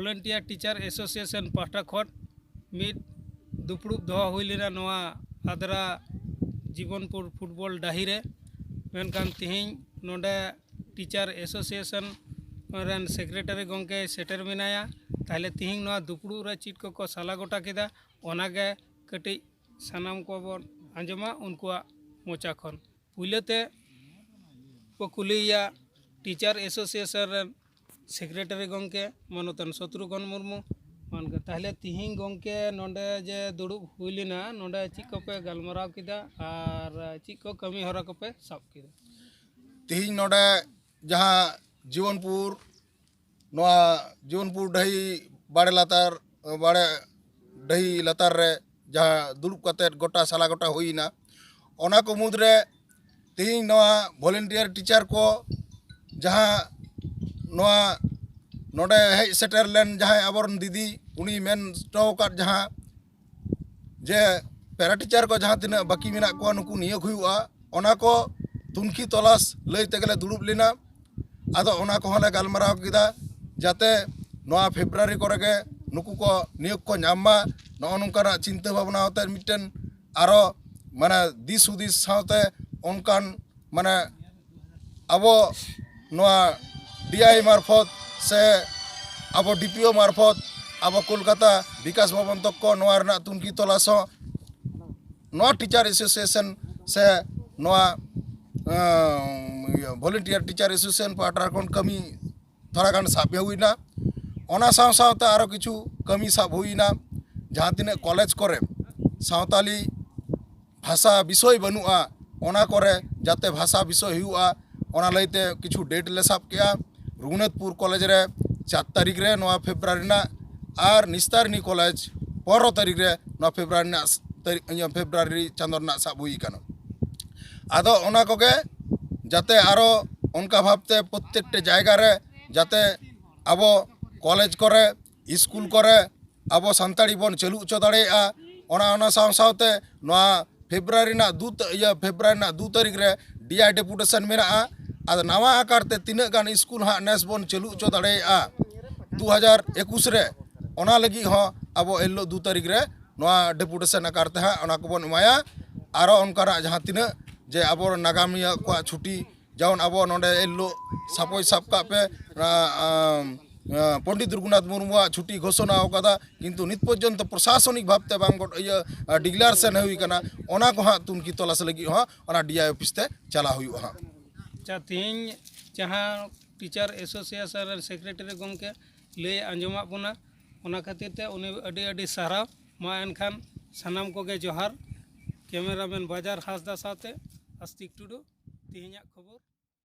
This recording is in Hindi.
volunteer teacher association pahta khon mid duprup doha hui lena nowa adra Jivanpur football डाही रे मेनकान तिहिं नोडे टीचर एसोसिएशन रेन सेक्रेटरी गंके सेटर मेनाया ताहले तिहिं नोवा दुपड़ू रे चीट को साला गोटा केदा ओनागे कटी सानाम को बन आंजमा उनकुआ मोचा खन पुइलेते को कुलिया टीचर एसोसिएशन रेन सेक्रेटरी गंके मनोतन शत्रुघ्न मुर्मू मानके ताहले तिहिं गंके नोडे जे दुड़ुब हुइलिना नोडे चिक को पे गलमराव किदा और चिक को कमी हरा को पे साब किदा तिहिं नोडे जहाँ जीवनपुर डही बाड़े डही लतार रे जहाँ दुड़ुब कते गोटा साला गोटा हुईना ओना को मुद्रे तिहिं नोवा वॉलंटियर टीचर को जहाँ नोवा नोडे हेज सेटर लेन जहाँ आबरन दीदी उनी मेन टोका जहाँ जे पैरा टीचर को जहाँ तीना बाकी मेना को नुकु नियोग हुआ ओना को तुनखी तलाश लई तेगले दुड़ुब लेना आदो ओना को हले गलमराव किदा जाते नोवा फेब्रुआरी कोरेगे नुकु को नियोग को नामा नो नोंकाना चिंता भावना होते मिटन आरो माने दिस हुदिस सावते ओनकान माने अबो नोवा डीआई मार्फत से अब डीपीओ मार्फत अब कोलकाता विकास भवन तक को नोआ रना तुनकी तलाश नोआ टीचर एसोसिएशन से नोआ वॉलंटियर टीचर एसोसिएशन पार्टनर कोन कमी थोड़ा गान साब हुईना ओना साव सावते आरो किछु कमी साब हुईना जहाँ तीन कॉलेज करे सांताली भाषा विषय बनुआ ओना करे जाते भाषा विषय हुआ ओना लईते किछु डेट ले साब किया रघुनाथपुर कॉलेज रे 4 तारीख रे नोआ फेब्रुआरी ना और निस्तारनी कॉलेज 15 तारीख रे नोआ फेब्रुआरी ना फेब्रुआरी चांदो ना साब हुई काना आदो ओना कोगे जाते आरो उनका भावते प्रत्येकटे जायगा रे जाते आबो कॉलेज करे स्कूल करे आबो संताड़ी बन चलू उचो दाड़ेया ओना साव सावते नोआ फेब्रुआरी ना 2 तारीख रे डीआई डेपुटेशन मेना आद नवा आकारते तीना गान स्कूल हाँ नेस बन चलू उचो दाड़ेया 2021 रे ओना लगी हो अब एलो 2 तारीख रे नोआ डेपुटेशन आकारते हाँ ओना को बन एमाया आरो उनकारा जहाँ तीना जे अब नागामिया को छुट्टी जाउन अब नोडे एलो सापोय साबका पे पंडित रघुनाथ मुर्मू छुट्टी घोषणा होकादा किंतु नित पर्यंत प्रशासनिक भावते बांग डिक्लेरेशन हुई कना ओना को हाँ तुनकी तलाश लगी हाँ ओना डीआई ऑफिस ते चला हुई हाँ तीन जहाँ टीचर एसोसिएशन सेक्रेटरी गंके लय आंजमा बना ओना खातिर ते उनी अडी अडी साराव मा एनखान सानाम कोगे जोहार कैमरामैन बाजार हासदा साथे अस्तिक टुडू तिहिኛᱜ खबर।